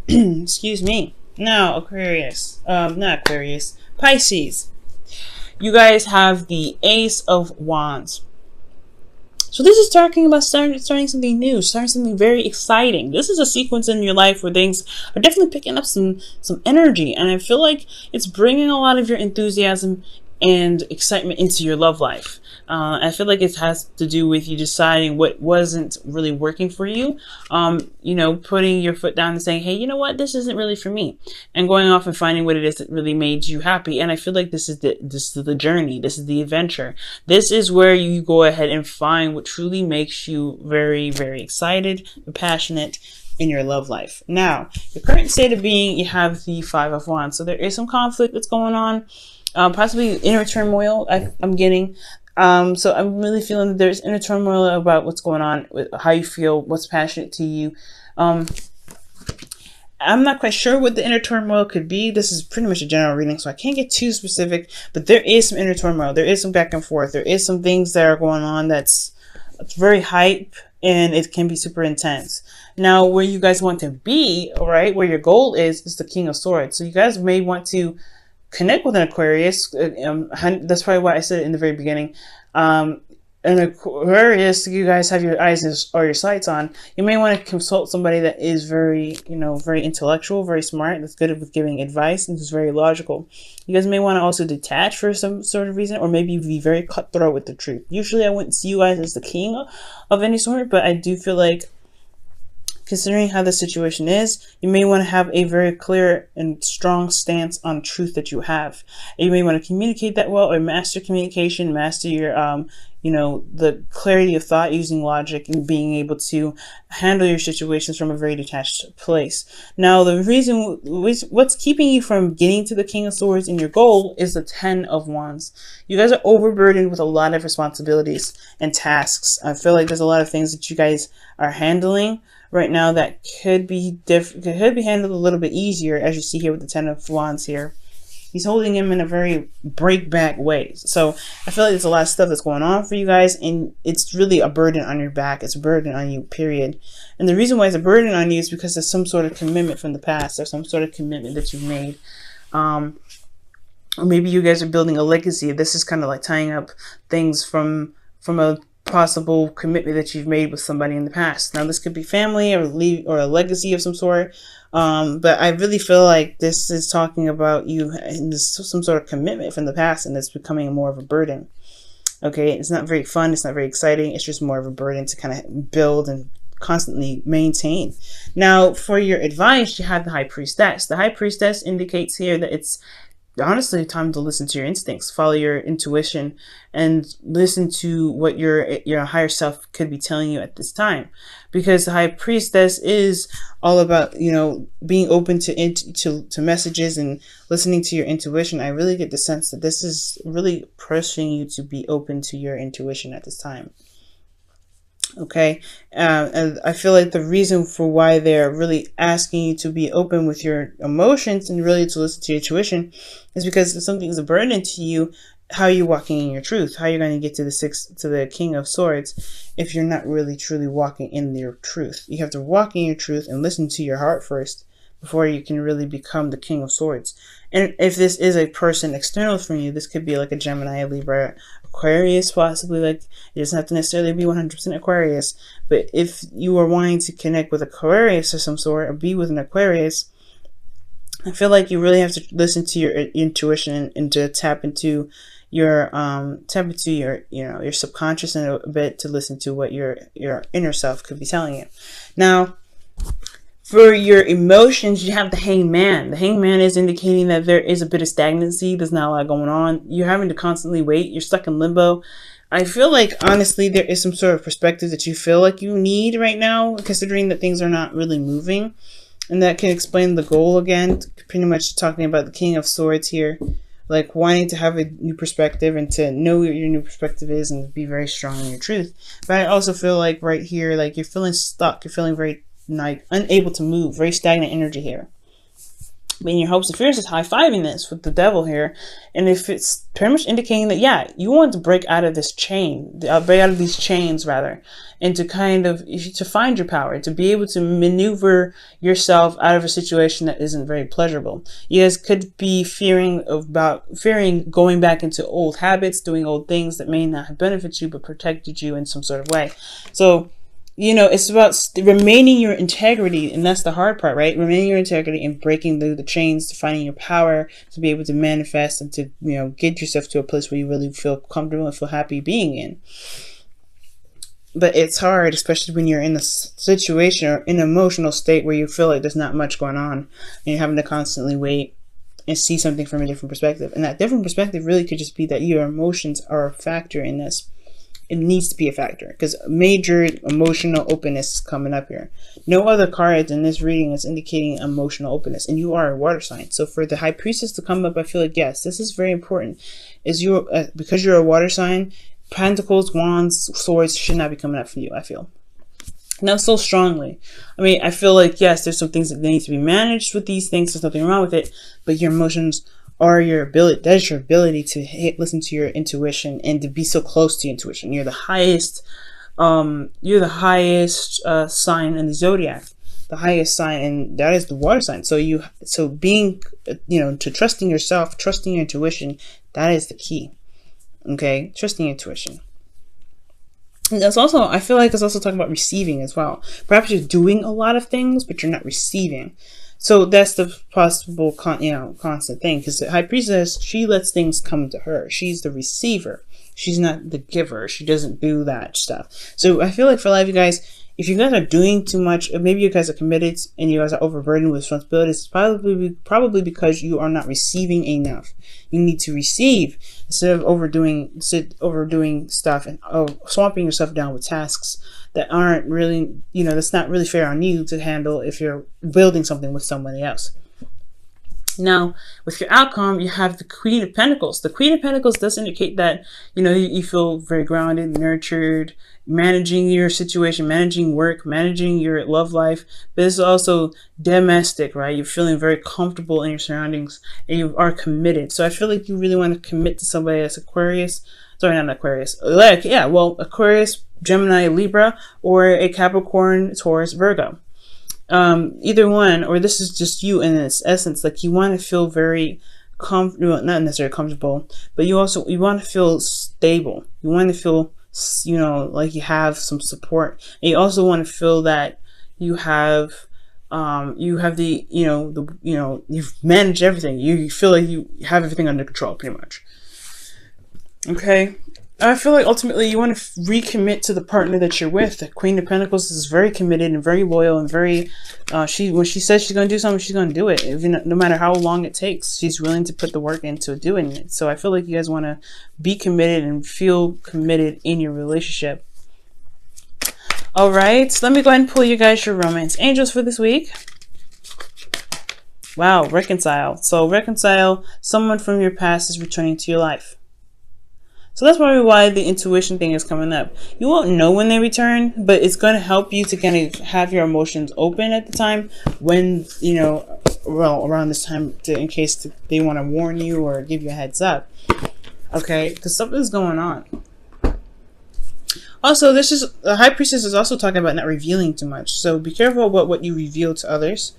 Excuse me. Now, Aquarius. Not Aquarius. Pisces. You guys have the Ace of Wands. So this is talking about starting something new, starting something very exciting. This is a sequence in your life where things are definitely picking up some energy, and I feel like it's bringing a lot of your enthusiasm and excitement into your love life. I feel like it has to do with you deciding what wasn't really working for you. You know, putting your foot down and saying, hey, you know what, this isn't really for me, and going off and finding what it is that really made you happy. And I feel like this is the journey. This is the adventure. This is where you go ahead and find what truly makes you very, very excited and passionate in your love life. Now, your current state of being, you have the Five of Wands. So there is some conflict that's going on. Possibly inner turmoil I'm getting. So I'm really feeling that there's inner turmoil about what's going on, with how you feel, what's passionate to you. I'm not quite sure what the inner turmoil could be. This is pretty much a general reading, so I can't get too specific, but there is some inner turmoil. There is some back and forth. There is some things that are going on that's very hype, and it can be super intense. Now, where you guys want to be, all right, where your goal is the King of Swords. So you guys may want to connect with an Aquarius. That's probably why I said it in the very beginning. An Aquarius, you guys have your eyes or your sights on. You may want to consult somebody that is very, very intellectual, very smart, that's good with giving advice, and is very logical. You guys may want to also detach for some sort of reason, or maybe be very cutthroat with the truth. Usually I wouldn't see you guys as the king of any sort, but I do feel like, considering how the situation is, you may want to have a very clear and strong stance on truth that you have. And you may want to communicate that well, or master communication, master your, the clarity of thought using logic, and being able to handle your situations from a very detached place. Now, the reason, what's keeping you from getting to the King of Swords in your goal is the Ten of Wands. You guys are overburdened with a lot of responsibilities and tasks. I feel like there's a lot of things that you guys are handling right now that could be handled a little bit easier, as you see here with the Ten of Wands here. He's holding him in a very break-back way. So I feel like there's a lot of stuff that's going on for you guys, and it's really a burden on your back. It's a burden on you, period. And the reason why it's a burden on you is because there's some sort of commitment from the past, or some sort of commitment that you've made. Or maybe you guys are building a legacy. This is kind of like tying up things from a possible commitment that you've made with somebody in the past. Now, this could be family or a legacy of some sort. But I really feel like this is talking about you and some sort of commitment from the past, and it's becoming more of a burden. Okay, it's not very fun. It's not very exciting. It's just more of a burden to kind of build and constantly maintain. Now, for your advice, you have the High Priestess. The High Priestess indicates here that it's honestly time to listen to your instincts, follow your intuition, and listen to what your higher self could be telling you at this time. Because the High Priestess is all about, being open to messages and listening to your intuition. I really get the sense that this is really pushing you to be open to your intuition at this time. Okay, and I feel like the reason for why they're really asking you to be open with your emotions and really to listen to your intuition is because if something's a burden to you, how are you walking in your truth? How are you going to get to the King of Swords if you're not really truly walking in your truth? You have to walk in your truth and listen to your heart first before you can really become the King of Swords. And if this is a person external from you, this could be like a Gemini, Libra, Aquarius, possibly. Like, it doesn't have to necessarily be 100% Aquarius. But if you are wanting to connect with Aquarius of some sort, or be with an Aquarius, I feel like you really have to listen to your intuition and to tap into your your subconscious in a bit, to listen to what your inner self could be telling you. Now, for your emotions, you have the Hangman. The Hangman is indicating that there is a bit of stagnancy. There's not a lot going on. You're having to constantly wait. You're stuck in limbo. I feel like, honestly, there is some sort of perspective that you feel like you need right now, considering that things are not really moving. And that can explain the goal again, pretty much talking about the King of Swords here. Like wanting to have a new perspective and to know what your new perspective is and be very strong in your truth. But I also feel like right here, like you're feeling stuck. You're feeling very like unable to move, very stagnant energy here. But in your hopes and fears is high-fiving this with the devil here. And if it's pretty much indicating that, yeah, you want to break out of this chain, break out of these chains rather, and to kind of, to find your power, to be able to maneuver yourself out of a situation that isn't very pleasurable. You guys could be fearing going back into old habits, doing old things that may not have benefited you, but protected you in some sort of way. So, you know, it's about remaining your integrity, and that's the hard part, right? Remaining your integrity and breaking the chains to finding your power to be able to manifest and to, you know, get yourself to a place where you really feel comfortable and feel happy being in. But it's hard, especially when you're in a situation or in an emotional state where you feel like there's not much going on and you're having to constantly wait and see something from a different perspective. And that different perspective really could just be that your emotions are a factor in this. It needs to be a factor because major emotional openness is coming up here. No other cards in this reading is indicating emotional openness, and you are a water sign. So for the High Priestess to come up, I feel like, yes, this is very important. Is you because you're a water sign, Pentacles, Wands, Swords should not be coming up for you, I feel. Not so strongly. I mean, I feel like, yes, there's some things that need to be managed with these things. There's nothing wrong with it, but your emotions are your ability. That is your ability to listen to your intuition and to be so close to intuition. You're the highest sign in the zodiac, the highest sign, and that is the water sign. So being, you know, to trusting yourself, trusting your intuition, that is the key. Okay, trusting your intuition. And that's also, I feel like it's also talking about receiving as well. Perhaps you're doing a lot of things, but you're not receiving. So that's the possible, constant thing. Because the High Priestess, she lets things come to her. She's the receiver. She's not the giver. She doesn't do that stuff. So I feel like for a lot of you guys, if you guys are doing too much, or maybe you guys are committed and you guys are overburdened with responsibilities, it's probably because you are not receiving enough. You need to receive instead of overdoing stuff and swamping yourself down with tasks that aren't really, you know, that's not really fair on you to handle if you're building something with somebody else. Now, with your outcome, you have the Queen of Pentacles. The Queen of Pentacles does indicate that, you know, you feel very grounded, nurtured, managing your situation, managing work, managing your love life. But it's also domestic, right? You're feeling very comfortable in your surroundings and you are committed. So I feel like you really want to commit to somebody that's Aquarius. Sorry, not Aquarius. Like, yeah, well, Aquarius, Gemini, Libra, or a Capricorn, Taurus, Virgo. Either one, or this is just you in its essence. Like, you want to feel very comfortable, not necessarily comfortable, but you want to feel stable. You want to feel, you know, like you have some support, and you also want to feel that you have the, you've managed everything. You feel like you have everything under control, pretty much. Okay. I feel like ultimately you want to recommit to the partner that you're with. The Queen of Pentacles is very committed and very loyal and very, when she says she's going to do something, she's going to do it. Even no matter how long it takes, she's willing to put the work into doing it. So I feel like you guys want to be committed and feel committed in your relationship. All right, so let me go ahead and pull you guys your romance angels for this week. Wow, reconcile. So reconcile, someone from your past is returning to your life. So that's probably why the intuition thing is coming up. You won't know when they return, but it's going to help you to kind of have your emotions open at the time when, you know, well, around this time in case they want to warn you or give you a heads up. Okay, because something's going on. Also, the High Priestess is also talking about not revealing too much. So be careful about what you reveal to others.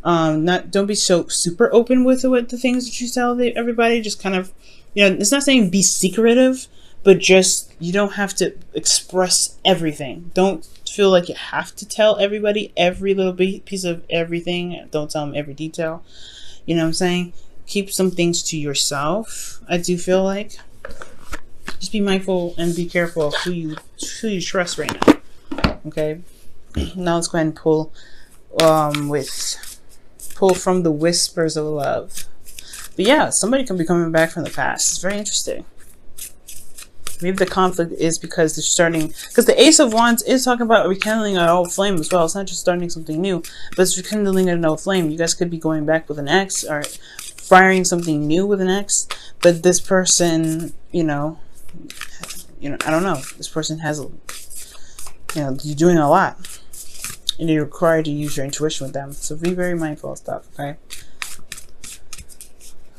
Don't be so super open with the things that you tell everybody. Just kind of, you know, it's not saying be secretive, but just, you don't have to express everything. Don't feel like you have to tell everybody every little piece of everything. Don't tell them every detail. You know what I'm saying? Keep some things to yourself. I do feel like. Just be mindful and be careful of who you trust right now. Okay? Now let's go ahead and pull from the Whispers of Love. But yeah, somebody can be coming back from the past. It's very interesting. Maybe the conflict is because they're starting, because the Ace of Wands is talking about rekindling an old flame as well. It's not just starting something new, but it's rekindling an old flame. You guys could be going back with an ex or firing something new with an ex, but this person, you know, I don't know. This person has, you're doing a lot, and you're required to use your intuition with them. So be very mindful of stuff, okay?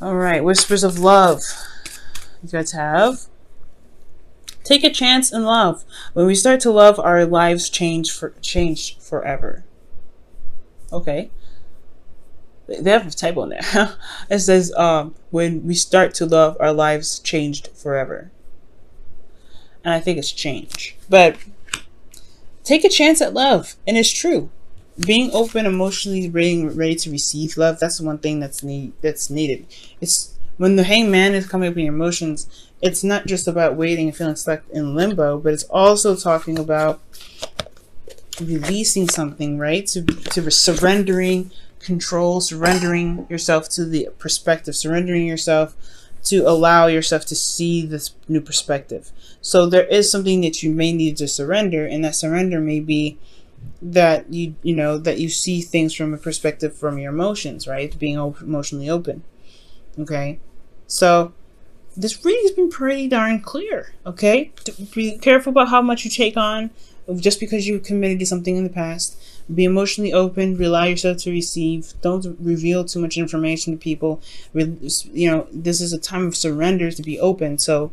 All right, whispers of love. You guys have take a chance in love. When we start to love, our lives change forever. Okay. They have a typo in there. It says, when we start to love, our lives changed forever. And I think it's change. But take a chance at love. And it's true. Being open, emotionally ready to receive love, that's the one thing that's needed. It's when the hangman is coming up in your emotions, it's not just about waiting and feeling stuck in limbo, but it's also talking about releasing something, right? To surrendering control, surrendering yourself to the perspective, surrendering yourself to allow yourself to see this new perspective. So there is something that you may need to surrender, and that surrender may be that you see things from a perspective from your emotions, right? Being emotionally open. Okay, so this reading has been pretty darn clear. Okay, be careful about how much you take on just because you committed to something in the past. Be emotionally open. Allow yourself to receive. Don't reveal too much information to people. This is a time of surrender, to be open. So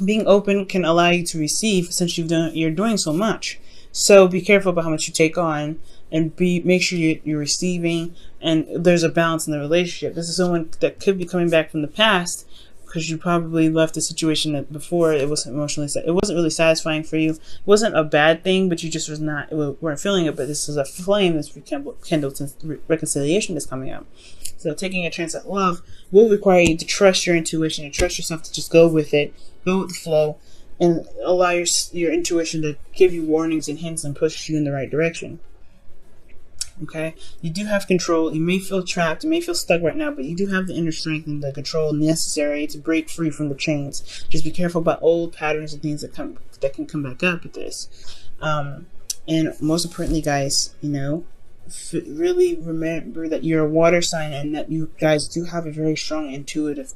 being open can allow you to receive, since you're doing so much. So be careful about how much you take on, and make sure you're receiving, and there's a balance in the relationship. This is someone that could be coming back from the past because you probably left a situation that before it wasn't really satisfying for you. It wasn't a bad thing, but you just weren't feeling it. But this is a flame that's rekindled since reconciliation is coming up. So taking a chance at love will require you to trust your intuition and trust yourself to just go with it, go with the flow, and allow your intuition to give you warnings and hints and push you in the right direction. Okay? You do have control. You may feel trapped. You may feel stuck right now, but you do have the inner strength and the control necessary to break free from the chains. Just be careful about old patterns and things that can come back up with this. And most importantly, guys, really remember that you're a water sign, and that you guys do have a very strong intuitive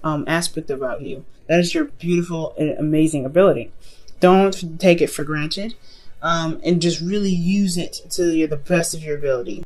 aspect about you. That is your beautiful and amazing ability. Don't take it for granted, and just really use it to the best of your ability.